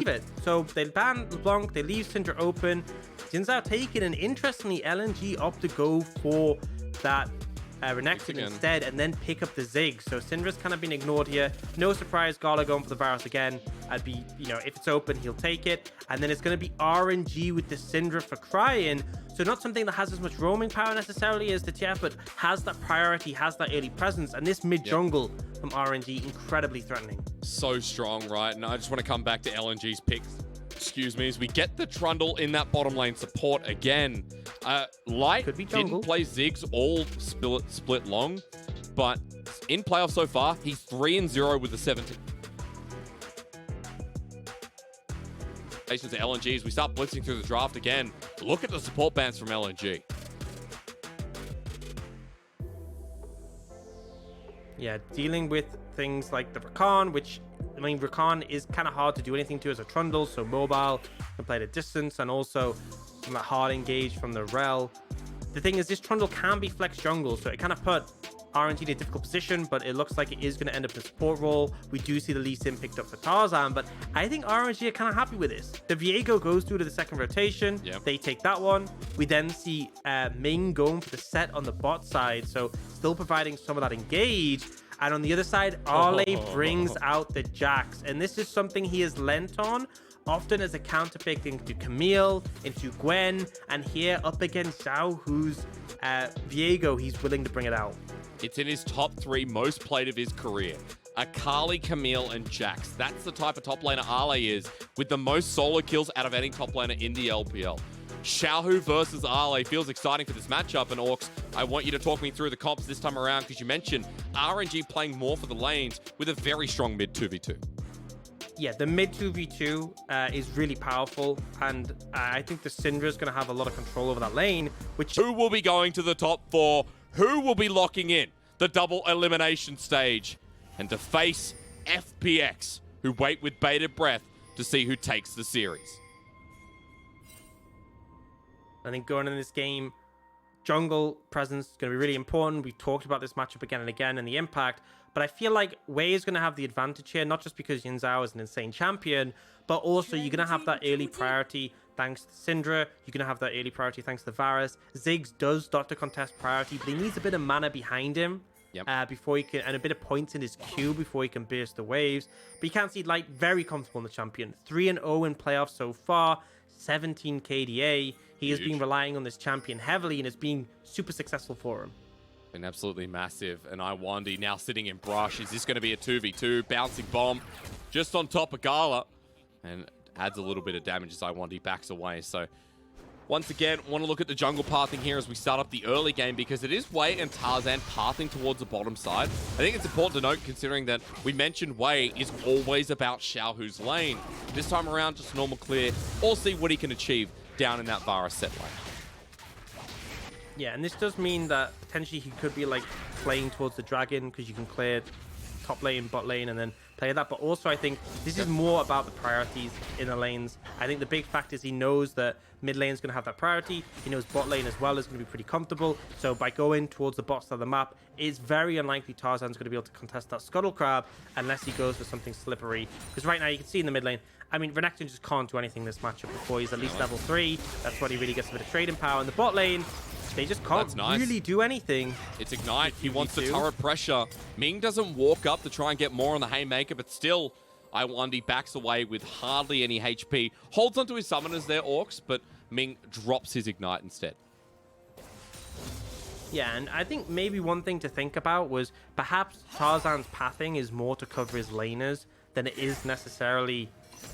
it. So they ban LeBlanc, they leave Syndra open. Xin Zhao taking, and interestingly, LNG opt to go for that Renekton instead, and then pick up the Ziggs. So Syndra's kind of been ignored here. No surprise, Gala going for the Varus again. I'd be, you know, if it's open, he'll take it. And then it's going to be RNG with the Syndra for Cryin. So not something that has as much roaming power necessarily as the Tier, but has that priority, has that early presence. And this mid jungle from RNG, incredibly threatening. So strong, right? And I just want to come back to LNG's picks. Excuse me, as we get the Trundle in that bottom lane support again. Light didn't play Ziggs all split long, but in playoffs so far, he's 3-0 with the 17. To LNG as we start blitzing through the draft again. Look at the support bans from LNG. Yeah, dealing with things like the Rakan, which, I mean, Rakan is kind of hard to do anything to as a Trundle, so mobile, can play at a distance, and also from that hard engage from the Rel. The thing is, this Trundle can be flex jungle, so it kind of put RNG in a difficult position, but it looks like it is going to end up in a support role. We do see the Lee Sin picked up for Tarzan, but I think RNG are kind of happy with this. The Viego goes through to the second rotation. They take that one. We then see Ming going for the Sett on the bot side, so still providing some of that engage. And on the other side, Arley brings out the Jax, and this is something he has lent on often as a counter pick into Camille, into Gwen, and here up against Zhao, who's Viego, he's willing to bring it out. It's in his top 3 most played of his career. Akali, Camille, and Jax. That's the type of top laner Arley is, with the most solo kills out of any top laner in the LPL. Xiaohu versus Arley feels exciting for this matchup, and Aux, I want you to talk me through the comps this time around, because you mentioned RNG playing more for the lanes with a very strong mid 2v2. Yeah, the mid 2v2 is really powerful, and I think the Syndra is going to have a lot of control over that lane, which... Who will be going to the top 4? Who will be locking in the double elimination stage? And to face FPX, who wait with bated breath to see who takes the series. I think going in this game, jungle presence is going to be really important. We've talked about this matchup again and again and the impact, but I feel like Wei is going to have the advantage here, not just because Xin Zhao is an insane champion, but also you're going to have that early priority thanks to Syndra. You're going to have that early priority thanks to Varus. Ziggs does start to contest priority, but he needs a bit of mana behind him before he can, and a bit of points in his queue before he can burst the waves. But you can see Light very comfortable in the champion. 3-0 in playoffs so far, 17 KDA. He has been relying on this champion heavily, and it's been super successful for him. Been absolutely massive. And Lwandy now sitting in brush. Is this going to be a 2v2? Bouncing bomb just on top of Gala. And adds a little bit of damage as Lwandy backs away. So once again, want to look at the jungle pathing here as we start up the early game, because it is Wei and Tarzan pathing towards the bottom side. I think it's important to note, considering that we mentioned Wei is always about Xiaohu's lane. This time around, just normal clear, or see what he can achieve down in that Varus Sett lane. Yeah, and this does mean that potentially he could be like playing towards the dragon, because you can clear top lane, bot lane, and then play that. But also I think this is more about the priorities in the lanes. I think the big fact is he knows that mid lane is going to have that priority. He knows bot lane as well is going to be pretty comfortable. So by going towards the bot side of the map, it's very unlikely Tarzan's going to be able to contest that Scuttle Crab unless he goes for something slippery. Because right now you can see in the mid lane, I mean, Renekton just can't do anything this matchup before he's at least level 3. That's when he really gets a bit of trading power. In the bot lane, they just can't really do anything. It's Ignite. He wants the turret pressure. Ming doesn't walk up to try and get more on the Haymaker, but still, Lwandy backs away with hardly any HP. Holds onto his summoners there, Orcs, but Ming drops his Ignite instead. Yeah, and I think maybe one thing to think about was perhaps Tarzan's pathing is more to cover his laners than it is necessarily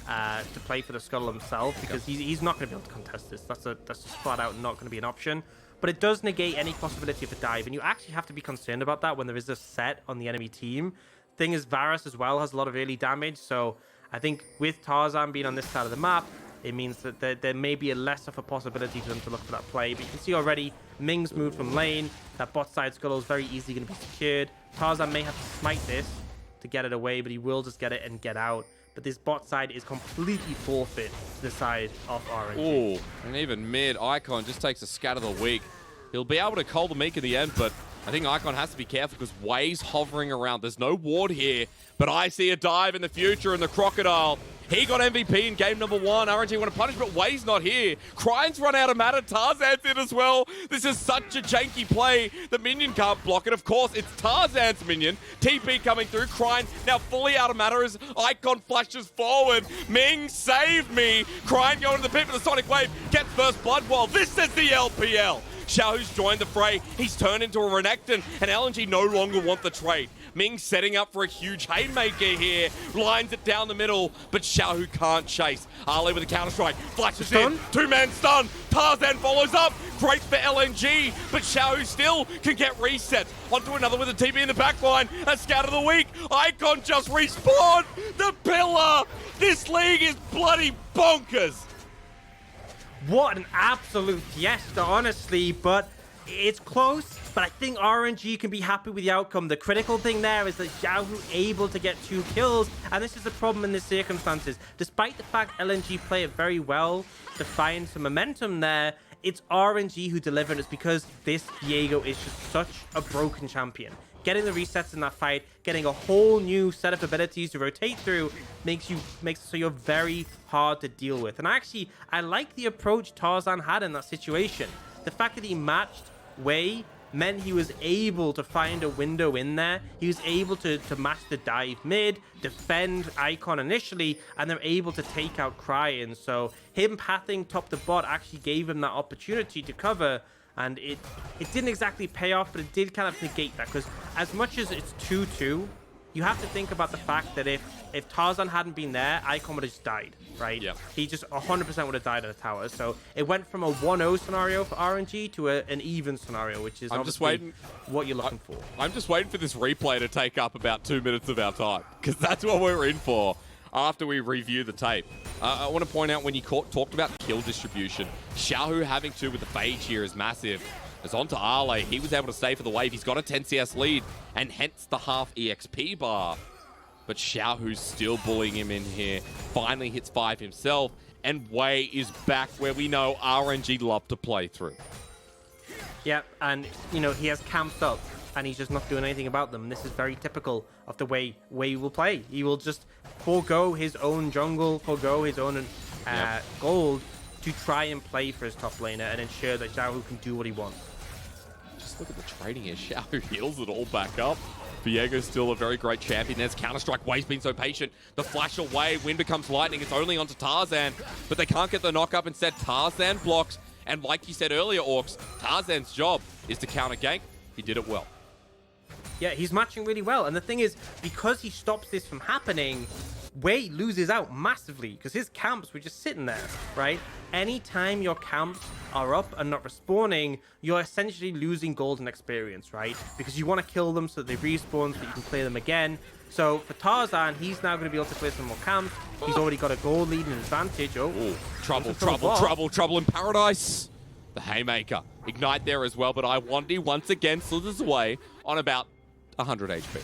to play for the Scuttle himself, because he's not going to be able to contest this. That's just flat out not going to be an option. But it does negate any possibility of a dive, and you actually have to be concerned about that when there is a Sett on the enemy team. Thing is, Varus as well has a lot of early damage, so I think with Tarzan being on this side of the map, it means that there may be a less of a possibility for them to look for that play. But you can see already Ming's moved from lane. That bot side Scuttle is very easily going to be secured. Tarzan may have to smite this to get it away, but he will just get it and get out. But this bot side is completely forfeit to the side of RNG. Oh, and even mid, Icon just takes a scat of the week. He'll be able to call the Meek in the end, but I think Icon has to be careful because Wei's hovering around. There's no ward here, but I see a dive in the future, and the Crocodile He got MVP in game number 1. RNG want to punish, but Wei's not here. Cryin's run out of mana. Tarzan's in as well. This is such a janky play. The minion can't block it. Of course, it's Tarzan's minion. TP coming through. Cryin now fully out of mana as Icon flashes forward. Ming, save me. Cryin going to the pit with the Sonic Wave. Gets first blood wall. This is the LPL. Xiaohu's joined the fray. He's turned into a Renekton, and LNG no longer want the trade. Ming setting up for a huge haymaker here. Lines it down the middle, but Xiaohu can't chase. Ali with a counter-strike. Flashes in. Two-man stun. Tarzan follows up. Great for LNG, but Xiaohu still can get reset. Onto another with a TP in the backline. A scout of the week. Icon just respawned. The pillar. This league is bloody bonkers. What an absolute fiesta, honestly, but it's close. But I think RNG can be happy with the outcome. The critical thing there is that Xiaohu able to get 2 kills, and this is the problem in the circumstances. Despite the fact LNG play it very well to find some momentum there, it's RNG who delivered. It's because this Viego is just such a broken champion. Getting the resets in that fight, getting a whole new set of abilities to rotate through makes it so you're very hard to deal with. And actually, I like the approach Tarzan had in that situation. The fact that he matched Wei meant he was able to find a window in there. He was able to match the dive mid, defend Icon initially, and they're able to take out Cryin. So him pathing top to bot actually gave him that opportunity to cover. And it didn't exactly pay off, but it did kind of negate that. Because as much as it's 2-2, you have to think about the fact that if Tarzan hadn't been there, Icon would have just died, right? Yeah. He just 100% would have died at the tower. So it went from a 1-0 scenario for RNG to an even scenario, which is obviously what you're looking for. I'm just waiting for this replay to take up about 2 minutes of our time, because that's what we're in for after we review the tape. I want to point out when you talked about kill distribution, Xiaohu having 2 with the Phage here is massive. It's on to Ale. He was able to stay for the wave. He's got a 10 CS lead, and hence the half EXP bar. But Xiaohu's still bullying him in here. Finally hits 5 himself, and Wei is back where we know RNG love to play through. Yeah, and, you know, he has camped up, and he's just not doing anything about them. This is very typical of the way Wei will play. He will just forego his own jungle, forego his own gold to try and play for his top laner and ensure that Xiaohu can do what he wants. Just look at the trading here. Xiaohu heals it all back up. Viego's still a very great champion. There's Counter-Strike. Wei's been so patient. The flash away. Wind becomes lightning. It's only onto Tarzan, but they can't get the knock-up. Instead, Tarzan blocks. And like you said earlier, Aux, Tarzan's job is to counter-gank. He did it well. Yeah, he's matching really well. And the thing is, because he stops this from happening, Wei loses out massively because his camps were just sitting there, right? Anytime your camps are up and not respawning, you're essentially losing golden experience, right? Because you want to kill them so that they respawn so that you can play them again. So for Tarzan, he's now going to be able to play some more camps. He's already got a gold lead and advantage. Oh, trouble in paradise. The Haymaker. Ignite there as well, but Lwandy once again slithers away on about 100 HP.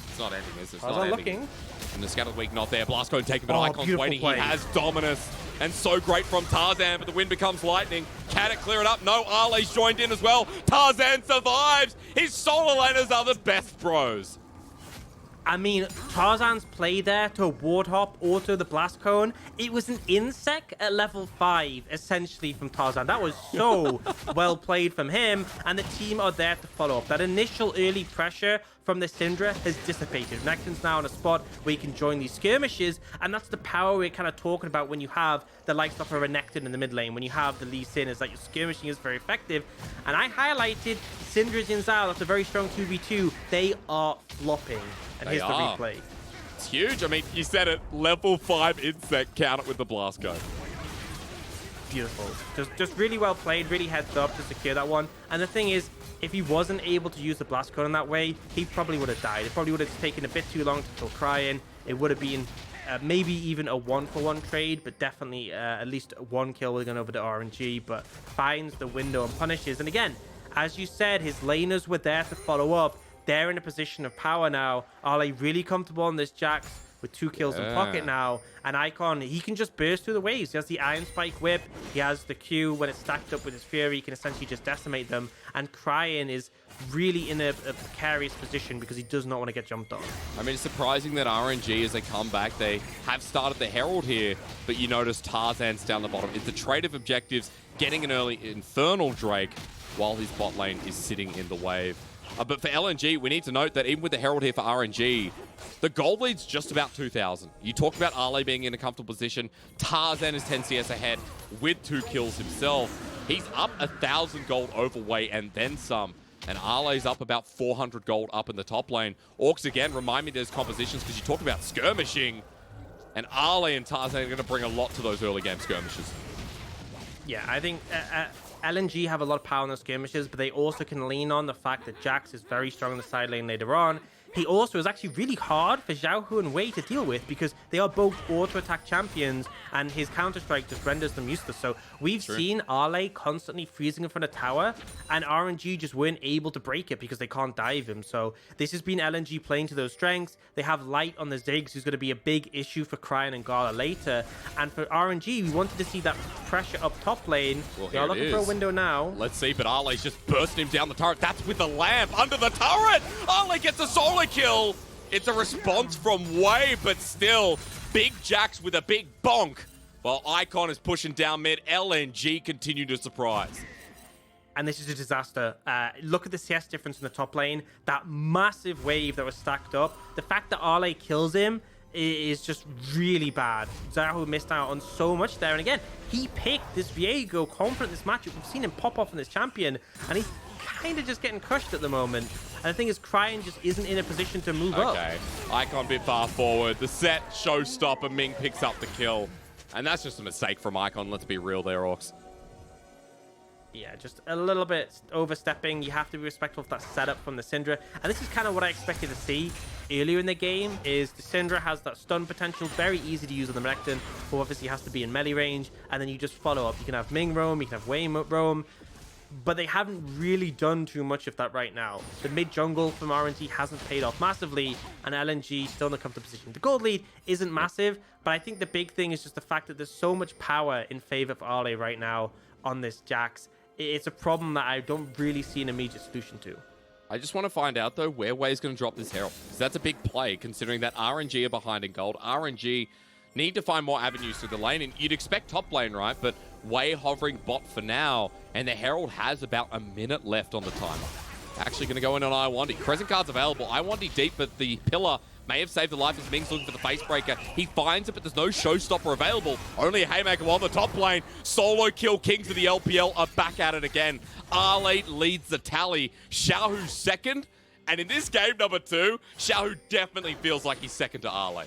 It's not ending, is it? It's not ending. And the Scout of the Week not there. Blast Code taking, but Icon's waiting. Play. He has Dominus. And so great from Tarzan, but the wind becomes lightning. Can it clear it up? No, Arley's joined in as well. Tarzan survives. His solo laners are the best bros. I mean, Tarzan's play there to ward hop, auto the blast cone. It was an insect at level 5, essentially, from Tarzan. That was so well played from him, and the team are there to follow up. That initial early pressure from the Syndra has dissipated. Renekton's now in a spot where you can join these skirmishes, and that's the power we're kind of talking about when you have the likes of a Renekton in the mid lane, when you have the Lee Sin, is that your skirmishing is very effective. And I highlighted Syndra's Xin Zhao. That's a very strong 2v2. They are flopping. And here's the replay. It's huge. I mean, you said it. Level 5 insect. Count it with the blast code. Beautiful. Just really well played. Really heads up to secure that one. And the thing is, if he wasn't able to use the blast code in that way, he probably would have died. It probably would have taken a bit too long to kill Cryin. It would have been maybe even a 1-for-1 trade, but definitely at least 1 kill going over to RNG. But finds the window and punishes. And again, as you said, his laners were there to follow up. They're in a position of power now. Are they really comfortable on this Jax? with 2 kills in pocket now. And Icon, he can just burst through the waves. He has the Iron Spike whip. He has the Q. When it's stacked up with his Fury, he can essentially just decimate them. And Cryin is really in a precarious position because he does not want to get jumped on. I mean, it's surprising that RNG, as they come back, they have started the Herald here, but you notice Tarzan's down the bottom. It's the trade of objectives, getting an early Infernal Drake while his bot lane is sitting in the wave. But for LNG, we need to note that even with the Herald here for RNG, the gold lead's just about 2,000. You talk about Ale being in a comfortable position. Tarzan is 10 CS ahead with 2 kills himself. He's up 1,000 gold overweight and then some. And Ale's up about 400 gold up in the top lane. Aux, again, remind me of those compositions because you talk about skirmishing. And Ale and Tarzan are going to bring a lot to those early game skirmishes. Yeah, I think LNG have a lot of power in those skirmishes, but they also can lean on the fact that Jax is very strong in the side lane later on. He also is actually really hard for Xiaohu and Wei to deal with because they are both auto-attack champions and his counter-strike just renders them useless. So we've seen Ale constantly freezing in front of tower and RNG just weren't able to break it because they can't dive him. So this has been LNG playing to those strengths. They have Light on the Ziggs, who's going to be a big issue for Cryin and Gala later. And for RNG, we wanted to see that pressure up top lane. Well, they are looking for a window now. Let's see, but Ale's just bursting him down the turret. That's with the lamp under the turret. Ale gets a solo kill. It's a response from Wei, but still, Big Jax with a big bonk. While Icon is pushing down mid, LNG continue to surprise. And this is a disaster. Look at the CS difference in the top lane. That massive wave that was stacked up. The fact that Ale kills him is just really bad. Xiaohu missed out on so much there. And again, he picked this Viego confident in this matchup. We've seen him pop off on this champion, and he's kind of just getting crushed at the moment. And the thing is, Cryin just isn't in a position to move up. Okay, Icon a bit far forward. The Sett showstopper, Ming picks up the kill. And that's just a mistake from Icon, let's be real there, Aux. Yeah, just a little bit overstepping. You have to be respectful of that setup from the Syndra. And this is kind of what I expected to see earlier in the game, is the Syndra has that stun potential, very easy to use on the Renekton, who obviously has to be in melee range, and then you just follow up. You can have Ming roam, you can have Wei roam, but they haven't really done too much of that right now. The mid jungle from RNG hasn't paid off massively, and LNG still in a comfortable position. The gold lead isn't massive, but I think the big thing is just the fact that there's so much power in favor of Ale right now on this Jax. It's a problem that I don't really see an immediate solution to. I just want to find out, though, where Wei's going to drop this Herald. Because that's a big play, considering that RNG are behind in gold. RNG need to find more avenues through the lane, and you'd expect top lane, right? But Wei hovering bot for now, and the Herald has about a minute left on the timer. Actually going to go in on Lwandy. Crescent card's available. Lwandy deep, but the pillar may have saved the life as Ming's looking for the face breaker. He finds it, but there's no showstopper available. Only a haymaker on the top lane. Solo kill. Kings of the LPL are back at it again. R8 leads the tally. Xiaohu second. And in this game number 2, Xiaohu definitely feels like he's second to R8.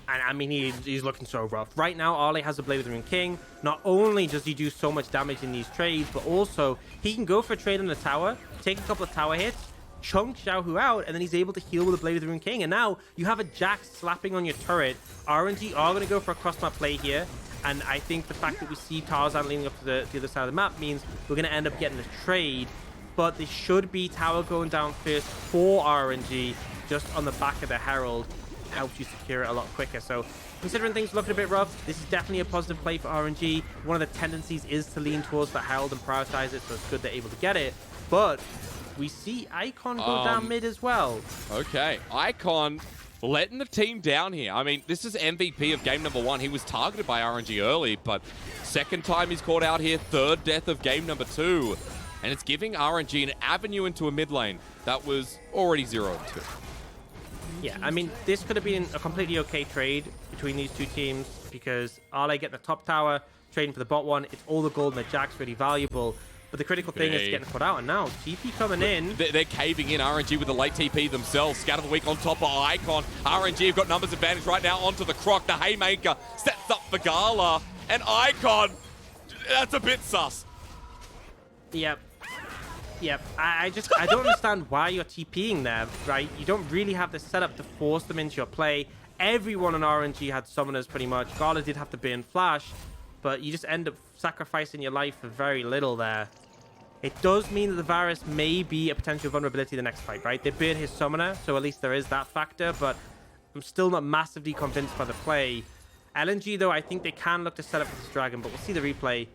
And I mean, he's looking so rough. Right now, Ale has the Blade of the Ring King. Not only does he do so much damage in these trades, but also he can go for a trade on the tower, take a couple of tower hits, chunk Xiaohu out, and then he's able to heal with the Blade of the Ring King. And now you have a Jax slapping on your turret. RNG are going to go for a cross-map play here. And I think the fact that we see Tarzan leaning up to the other side of the map means we're going to end up getting a trade. But there should be tower going down first for RNG, just on the back of the Herald. Helps you secure it a lot quicker. So considering things looking a bit rough, this is definitely a positive play for RNG. One of the tendencies is to lean towards the Herald and prioritize it, so it's good they're able to get it. But we see Icon go down mid as well. Okay, Icon letting the team down here. I mean, this is MVP of game number 1. He was targeted by RNG early, but second time he's caught out here, third death of game number 2. And it's giving RNG an avenue into a mid lane that was already 0-2. Yeah, I mean, this could have been a completely okay trade between these two teams because Ale getting the top tower, trading for the bot one. It's all the gold and the Jack's really valuable. But the critical thing is getting put out. And now, TP coming in. They're caving in. RNG with the late TP themselves. Scout of the week on top of Icon. RNG have got numbers advantage right now onto the Croc. The Haymaker sets up for Gala. And Icon, that's a bit sus. Yep. Yep, I don't understand why you're TPing there, right? You don't really have the setup to force them into your play. Everyone on RNG had summoners pretty much. Gala did have to burn Flash, but you just end up sacrificing your life for very little there. It does mean that the Varus may be a potential vulnerability the next fight, right? They burn his summoner, so at least there is that factor, but I'm still not massively convinced by the play. LNG, though, I think they can look to set up for this dragon, but we'll see the replay.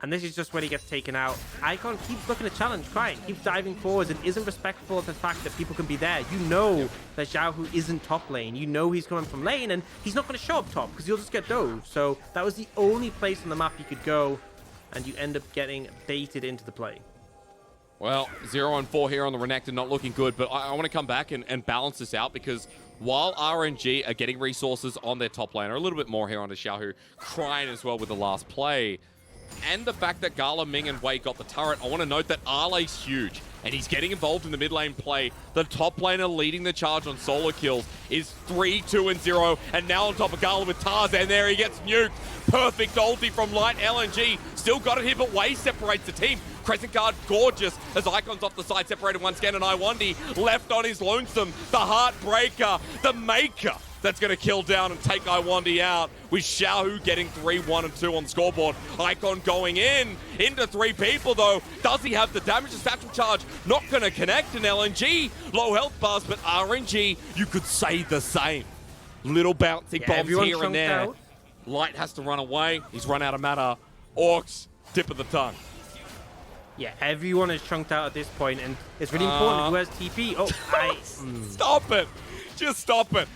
And this is just when he gets taken out. Icon keeps looking to challenge Cryin, keeps diving forwards, and isn't respectful of the fact that people can be there. You know that Xiaohu isn't top lane. You know he's coming from lane, and he's not going to show up top because you'll just get dove. So that was the only place on the map you could go, and you end up getting baited into the play. Well, 0-4 here on the Renekton, not looking good, but I want to come back and balance this out because while RNG are getting resources on their top laner, a little bit more here on the Xiaohu, Cryin as well with the last play, and the fact that Gala, Ming, and Wei got the turret, I want to note that Arley's huge, and he's getting involved in the mid lane play. The top laner leading the charge on solo kills is 3-2-0, and now on top of Gala with Tarzan there, he gets nuked. Perfect ulti from Light LNG. Still got it here, but Wei separates the team. Crescent guard gorgeous as Icon's off the side, separated once again, and Lwandy left on his lonesome. The heartbreaker, the maker that's going to kill down and take Lwandy out, with Xiaohu getting 3, 1, and 2 on the scoreboard. Icon going into 3 people though. Does he have the damage? The satchel charge not going to connect, and LNG low health bars, but RNG, you could say the same. Little bouncy bombs here and there. Out. Light has to run away. He's run out of mana. Aux, tip of the tongue. Yeah, everyone is chunked out at this point, and it's really important who has TP. Oh, Stop it. Just stop it.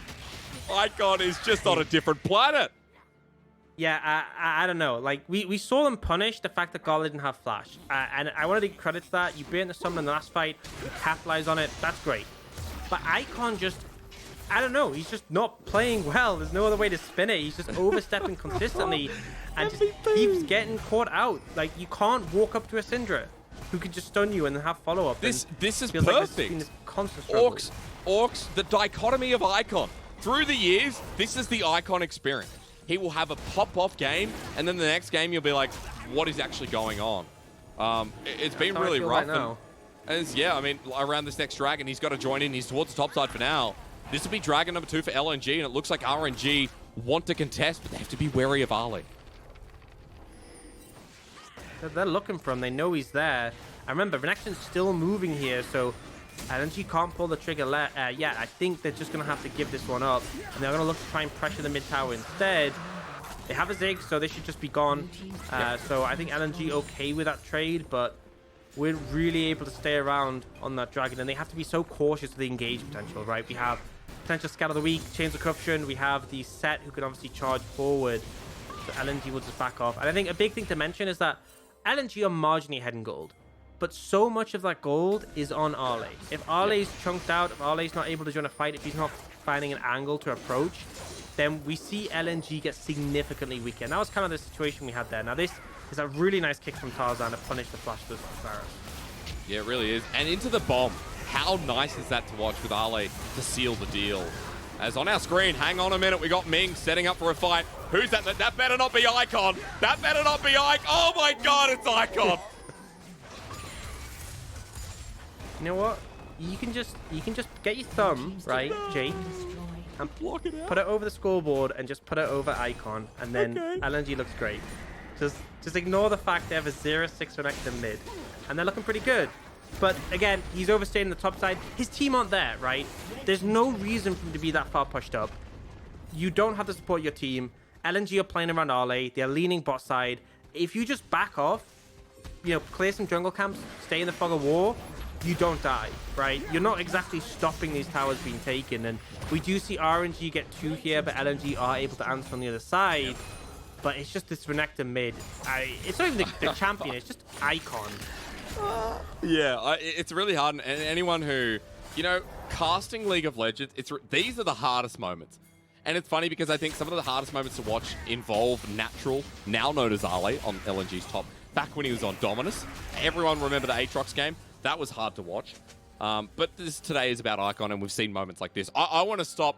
Icon is just on a different planet. Yeah, I don't know. Like, we saw them punish the fact that Gala didn't have flash. And I want to give credit to that. You burnt the summon in the last fight. You capitalized on it. That's great. But Icon just, I don't know. He's just not playing well. There's no other way to spin it. He's just overstepping consistently and just keeps getting caught out. Like, you can't walk up to a Syndra who can just stun you and then have follow-up. This is perfect. Aux, the dichotomy of Icon. Through the years, this is the Icon experience. He will have a pop-off game, and then the next game you'll be like, what is actually going on? It's been really rough. Right yeah, I mean, around this next dragon, he's got to join in. He's towards the top side for now. This will be dragon number 2 for LNG, and it looks like RNG want to contest, but they have to be wary of Ali. They're looking for him. They know he's there. I remember, Renekton's still moving here, so LNG can't pull the trigger yet. I think they're just going to have to give this one up. And they're going to look to try and pressure the mid tower instead. They have a Ziggs, so they should just be gone. So I think LNG okay with that trade, but we're really able to stay around on that dragon. And they have to be so cautious of the engage potential, right? We have potential scout of the week, chains of corruption. We have the Sett who can obviously charge forward. So LNG will just back off. And I think a big thing to mention is that LNG are marginally ahead in gold. But so much of that gold is on Arley. If Arley's chunked out, if Arley's not able to join a fight, if he's not finding an angle to approach, then we see LNG get significantly weaker. And that was kind of the situation we had there. Now this is a really nice kick from Tarzan to punish the flash to Varus. Yeah, it really is. And into the bomb. How nice is that to watch with Arley to seal the deal? As on our screen, hang on a minute, we got Ming setting up for a fight. Who's that? That better not be Icon. That better not be Icon. Oh my God, it's Icon. You know what? You can just get your thumb, right, Jake, and put it over the scoreboard and just put it over Icon, and then LNG looks great. Just ignore the fact they have a 0-6 Renekton mid, and they're looking pretty good. But again, he's overstaying the top side. His team aren't there, right? There's no reason for him to be that far pushed up. You don't have to support your team. LNG are playing around Arley. They're leaning bot side. If you just back off, you know, clear some jungle camps, stay in the fog of war, you don't die, right? You're not exactly stopping these towers being taken. And we do see RNG get 2 here, but LNG are able to answer on the other side. But it's just this Renekton mid. It's not even the champion, it's just Icon. Yeah, it's really hard. And anyone who, you know, casting League of Legends, these are the hardest moments. And it's funny because I think some of the hardest moments to watch involve Natural, now known as Arley, on LNG's top. Back when he was on Dominus. Everyone remember the Aatrox game? That was hard to watch. But this today is about Icon, and we've seen moments like this. I want to stop,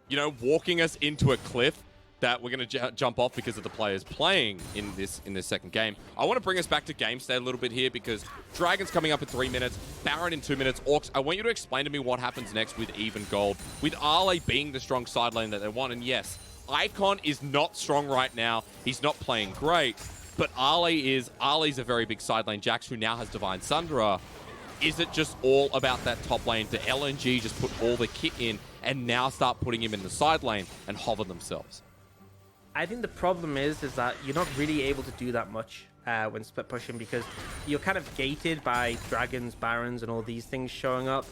you know, walking us into a cliff that we're going to jump off because of the players playing in this second game. I want to bring us back to game state a little bit here because Dragon's coming up in 3 minutes, Baron in 2 minutes. Aux, I want you to explain to me what happens next with even gold, with Arley being the strong side lane that they want. And yes, Icon is not strong right now. He's not playing great, but Arley's a very big side lane. Jax, who now has Divine Syndra. Is it just all about that top lane? Do LNG just put all the kit in and now start putting him in the side lane and hover themselves. I think the problem is that you're not really able to do that much when split pushing, because you're kind of gated by dragons, barons, and all these things showing up.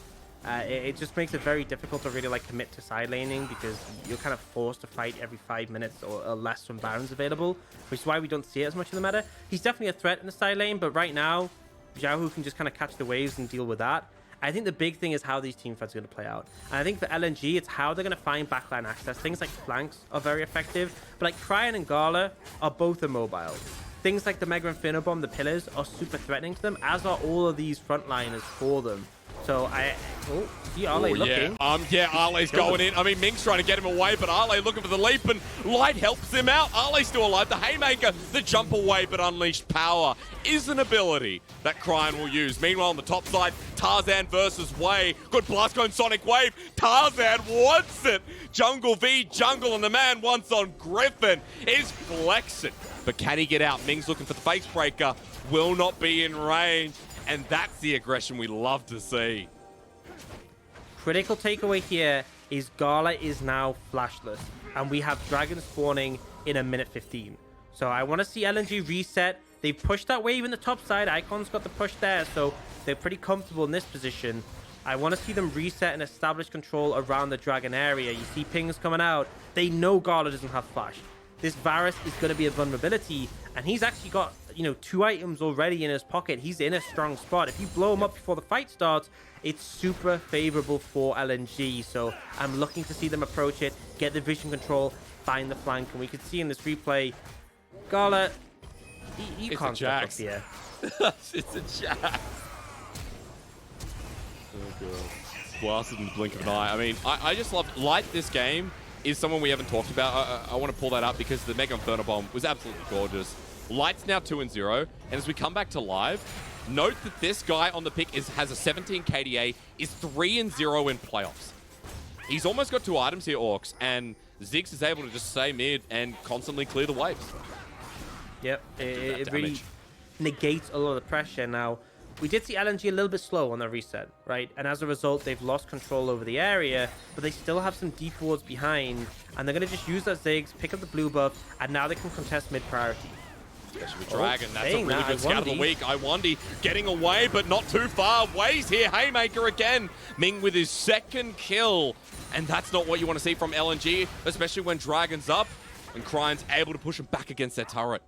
It just makes it very difficult to really like commit to side laning, because you're kind of forced to fight every 5 minutes or less when barons available, which is why we don't see it as much in the meta. He's definitely a threat in the side lane, but right now Xiaohu can just kind of catch the waves and deal with that. I think the big thing is how these team fights are going to play out. And I think for LNG, it's how they're going to find backline access. Things like flanks are very effective, but like Cryin and Gala are both immobile. Things like the Mega Inferno Bomb, the pillars, are super threatening to them, as are all of these frontliners for them. So see Ale looking. Yeah, Arle's going in. I mean, Ming's trying to get him away, but Ale looking for the leap, and Light helps him out. Arle's still alive. The Haymaker, the jump away, but Unleashed Power is an ability that Cryin will use. Meanwhile, on the top side, Tarzan versus Way. Good blast going Sonic Wave. Tarzan wants it. Jungle v Jungle, and the man once on Griffin is flexing. But can he get out? Ming's looking for the face breaker. Will not be in range. And that's the aggression we love to see. Critical takeaway here is Gala is now flashless, and we have dragons spawning in a minute 15. So I want to see LNG reset. They've pushed that wave in the top side. Icon's got the push there, so they're pretty comfortable in this position. I want to see them reset and establish control around the dragon area. You see pings coming out. They know Gala doesn't have flash. This Varus is going to be a vulnerability, and he's actually got, 2 items already in his pocket. He's in a strong spot. If you blow him up before the fight starts, it's super favorable for LNG. So I'm looking to see them approach it, get the vision control, find the flank, and we can see in this replay, Gala, you can't step up here. It's a Jax. Oh god. Blasted in the blink of an eye. I mean, I just love Light this game. Is someone we haven't talked about. I want to pull that up because the Mega Inferno Bomb was absolutely gorgeous. Light's now 2-0, and as we come back to live, note that this guy on the pick has a 17 KDA, is 3-0 in playoffs. He's almost got 2 items here, Orcs, and Ziggs is able to just stay mid and constantly clear the waves. Yep, it really negates a lot of the pressure. Now, we did see LNG a little bit slow on their reset, right? And as a result, they've lost control over the area, but they still have some deep wards behind, and they're going to just use that Ziggs, pick up the blue buff, and now they can contest mid-priority. Especially with Dragon, that's a really good scout of the week. Lwandy getting away, but not too far. Way's here, Haymaker again. Ming with his 2nd kill, and that's not what you want to see from LNG, especially when Dragon's up, and Cryin's able to push him back against their turret.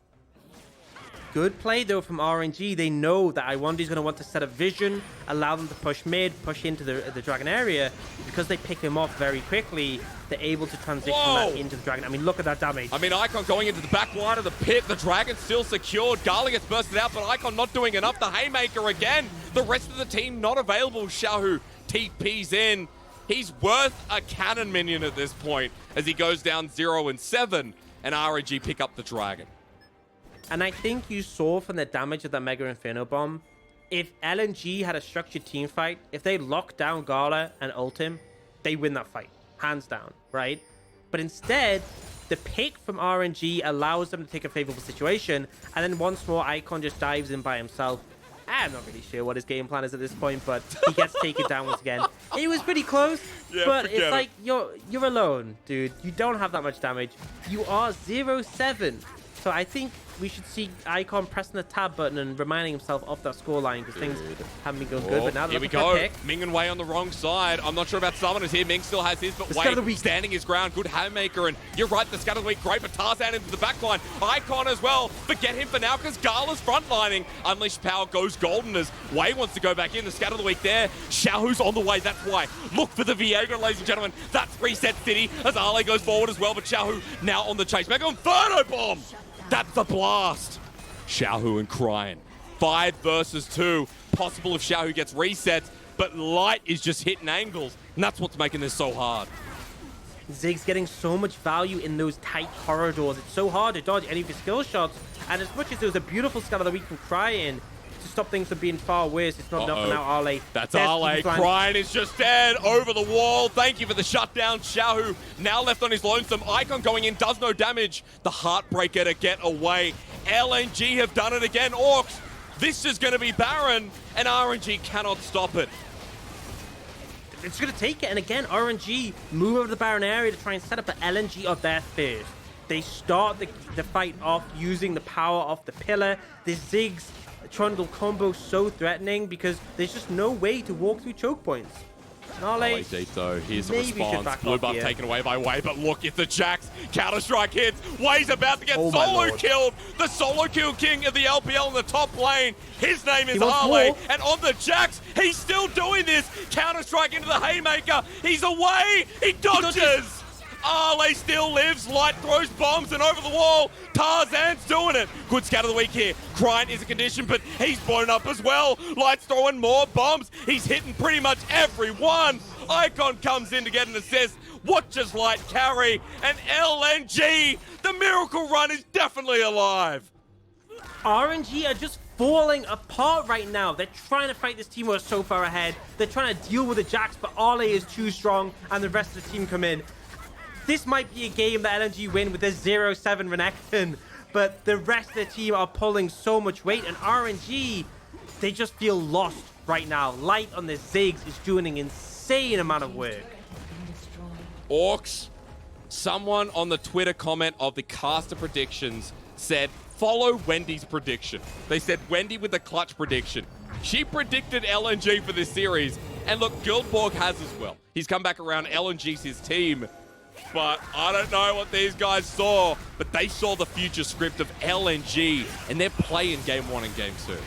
Good play, though, from RNG. They know that Lwandy's going to want to set up vision, allow them to push mid, push into the dragon area. Because they pick him off very quickly, they're able to transition that into the dragon. I mean, look at that damage. I mean, Icon going into the back line of the pit. The dragon's still secured. Gala gets bursted out, but Icon not doing enough. The Haymaker again. The rest of the team not available. Xiaohu TP's in. He's worth a cannon minion at this point as he goes down 0-7, and RNG pick up the dragon. And I think you saw from the damage of that Mega Inferno Bomb, if LNG had a structured team fight, if they lock down Gala and ult him, they win that fight. Hands down, right? But instead, the pick from RNG allows them to take a favorable situation, and then once more, Icon just dives in by himself. I'm not really sure what his game plan is at this point, but he gets taken down once again. It was pretty close, but it's like, you're alone, dude. You don't have that much damage. You are 0-7. So I think we should see Icon pressing the tab button and reminding himself of that scoreline, because things haven't been going good. But now here we go. Ming and Wei on the wrong side. I'm not sure about Summoners here. Ming still has his, but Wei standing his ground. Good Haymaker, and you're right, the Scatter of the Week, great, but Tarzan into the back line. Icon as well. Forget him for now, because Gala's frontlining. Unleashed Power goes golden as Wei wants to go back in. The Scatter of the Week there. Xiaohu's on the way, that's why. Look for the Viego, ladies and gentlemen. That's Reset City as Ale goes forward as well, but Xiaohu now on the chase. Mega Inferno Bomb! That's the blast. Xiaohu and Cryin. 5 versus 2. Possible if Xiaohu gets reset, but Light is just hitting angles, and that's what's making this so hard. Ziggs getting so much value in those tight corridors. It's so hard to dodge any of his skill shots, and as much as there was a beautiful Scatter of the Week from Cryin to stop things from being far worse, it's not enough for now. Ale. That's Ale. Cryin is just dead over the wall. Thank you for the shutdown. Xiaohu now left on his lonesome. Icon going in, does no damage. The Heartbreaker to get away. LNG have done it again. Orcs, this is going to be Baron, and RNG cannot stop it. it's going to take it. And again, RNG move over the Baron area to try and set up an LNG of their first. They start the fight off using the power of the pillar. The Ziggs Trundle combo so threatening because there's just no way to walk through choke points. G2, here's the response. Blue buff taken away by Wei, but look, if the Jax Counter-Strike hits, Wei's about to get solo killed. The solo kill king of the LPL in the top lane. His name is Arley, and on the Jax, he's still doing this. Counter-Strike into the Haymaker. He's away. He dodges. Arley still lives. Light throws bombs and over the wall. Tarzan's doing it. Good scout of the week here. Cryin is a condition, but he's blown up as well. Light's throwing more bombs. He's hitting pretty much everyone. Icon comes in to get an assist. Watches Light carry. And LNG, the miracle run is definitely alive. RNG are just falling apart right now. They're trying to fight this team who are so far ahead. They're trying to deal with the Jax, but Arley is too strong, and the rest of the team come in. This might be a game that LNG win with a 0-7 Renekton, but the rest of the team are pulling so much weight, and RNG, they just feel lost right now. Light on the Ziggs is doing an insane amount of work. Aux, someone on the Twitter comment of the caster predictions said, follow Wendy's prediction. They said Wendy with the clutch prediction. She predicted LNG for this series, and look, Guildborg has as well. He's come back around, LNG's his team. But I don't know what these guys saw, but they saw the future script of LNG, and they're playing Game 1 and Game 2.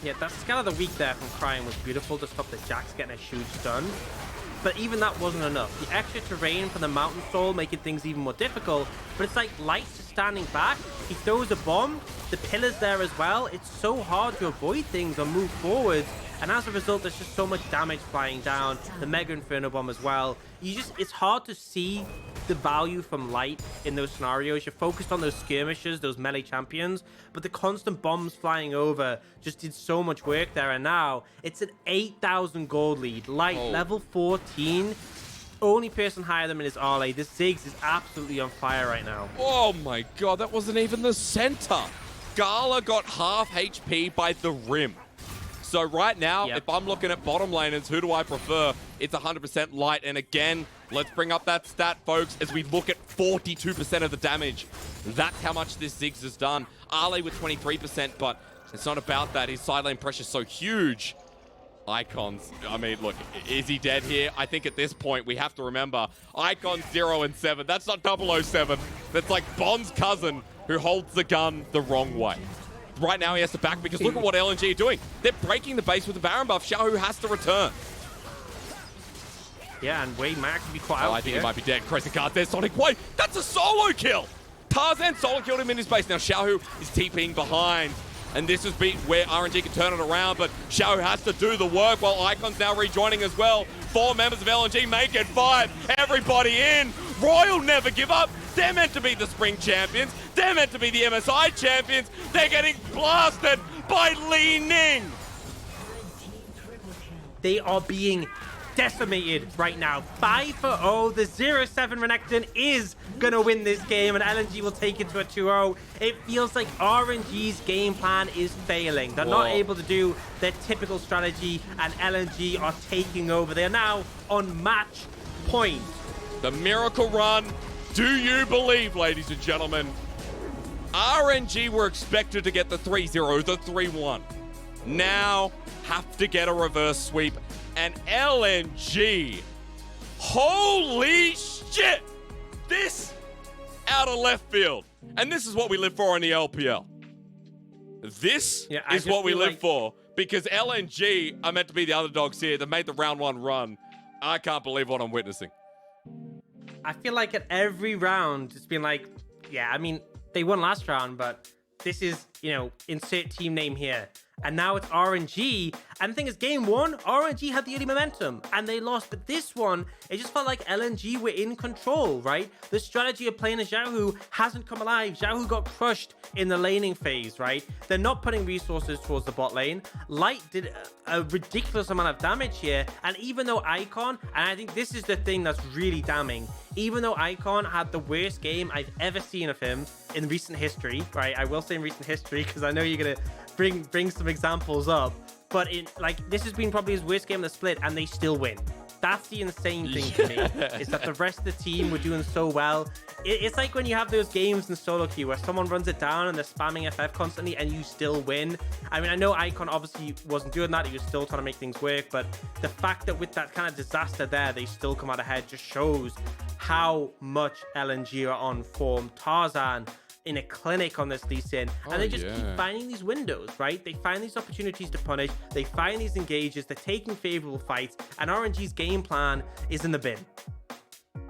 Yeah, that scout of the week there from Cryin was beautiful to stop the Jax getting a huge stun. But even that wasn't enough. The extra terrain from the Mountain Soul making things even more difficult. But it's like Light just standing back. He throws a bomb. The pillar's there as well. It's so hard to avoid things or move forwards. And as a result, there's just so much damage flying down. The Mega Inferno Bomb as well. It's hard to see the value from Light in those scenarios. You're focused on those skirmishes, those melee champions, but the constant bombs flying over just did so much work there. And now it's an 8,000 gold lead. Light, level 14. Only person higher than him is Arley. This Ziggs is absolutely on fire right now. Oh my god, that wasn't even the center. Gala got half HP by the rim. So right now, if I'm looking at bottom laners, who do I prefer? It's 100% Light. And again, let's bring up that stat, folks, as we look at 42% of the damage. That's how much this Ziggs has done. Arley with 23%, but it's not about that. His side lane pressure is so huge. Icons, I mean, look, is he dead here? I think at this point, we have to remember, Icon 0 and 7. That's not 007. That's like Bond's cousin who holds the gun the wrong way. Right now, he has to back because look at what LNG are doing. They're breaking the base with the Baron buff. Xiaohu has to return. Yeah, and Wei might actually be quite out I think he might be dead. Crescent guard there, Sonic Wei. That's a solo kill. Tarzan solo killed him in his base. Now Xiaohu is TPing behind. And this is where RNG can turn it around, but Xiaohu has to do the work while Icon's now rejoining as well. 4 members of LNG make it 5. Everybody in. Royal never give up. They're meant to be the spring champions. They're meant to be the MSI champions. They're getting blasted by Li Ning. They are being decimated right now. 5-0. The 0-7 Renekton is gonna win this game, and LNG will take it to a 2-0. It feels like RNG's game plan is failing. They're not able to do their typical strategy, and LNG are taking over. They are now on match point. The miracle run. Do you believe, ladies and gentlemen? RNG were expected to get the 3-0, the 3-1. Now have to get a reverse sweep. And LNG, holy shit! This out of left field. And this is what we live for in the LPL. This is what we live for, because LNG are meant to be the underdogs here. They made the round 1 run. I can't believe what I'm witnessing. I feel like at every round, it's been like, yeah, I mean, they won last round, but this is, you know, insert team name here. And now it's RNG. And the thing is, game 1, RNG had the early momentum and they lost. But this one, it just felt like LNG were in control, right? The strategy of playing a Xiaohu hasn't come alive. Xiaohu got crushed in the laning phase, right? They're not putting resources towards the bot lane. Light did a ridiculous amount of damage here. And even though Icon, and I think this is the thing that's really damning, even though Icon had the worst game I've ever seen of him in recent history, right? I will say in recent history, because I know you're going to bring some examples up, but this has been probably his worst game of the split, and they still win. That's the insane thing to me, is that the rest of the team were doing so well. It's like when you have those games in solo queue where someone runs it down and they're spamming FF constantly and you still win. I mean, I know Icon obviously wasn't doing that. He was still trying to make things work, but the fact that with that kind of disaster there, they still come out ahead just shows how much LNG are on form. Tarzan in a clinic on this Lee Sin, and they just keep finding these windows, right? They find these opportunities to punish, they find these engages, they're taking favorable fights, and RNG's game plan is in the bin.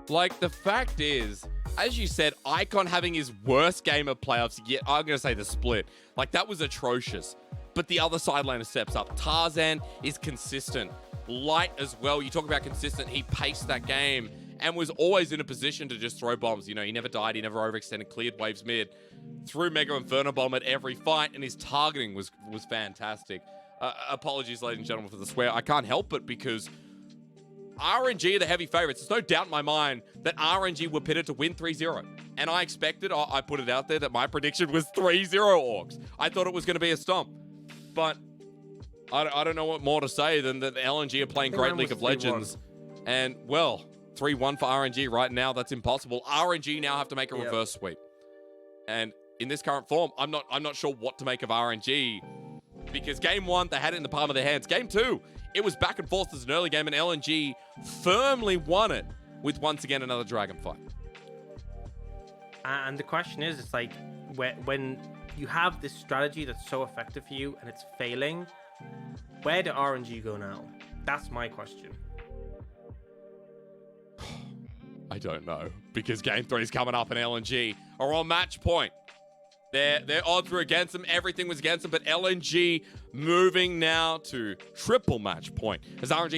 Like, the fact is, as you said, Icon having his worst game of playoffs yet. I'm going to say the split. Like, that was atrocious. But the other side laner steps up. Tarzan is consistent. Light as well. You talk about consistent. He paced that game and was always in a position to just throw bombs. You know, he never died. He never overextended, cleared waves mid, threw Mega Inferno Bomb at every fight, and his targeting was fantastic. Apologies, ladies and gentlemen, for the swear. I can't help it because RNG are the heavy favorites. There's no doubt in my mind that RNG were pitted to win 3-0. And I expected, I put it out there, that my prediction was 3-0 Orcs. I thought it was going to be a stomp. But I don't know what more to say than that LNG are playing great League of Legends. And, well, 3-1 for RNG right now. That's impossible. RNG now have to make a reverse sweep. And in this current form, I'm not sure what to make of RNG. Because game 1, they had it in the palm of their hands. Game 2, it was back and forth as an early game, and LNG firmly won it with, once again, another dragon fight. And the question is, it's like, when you have this strategy that's so effective for you and it's failing, where do RNG go now? That's my question. I don't know, because game 3 is coming up and LNG are on match point. Their odds were against them. Everything was against them. But LNG moving now to triple match point as RNG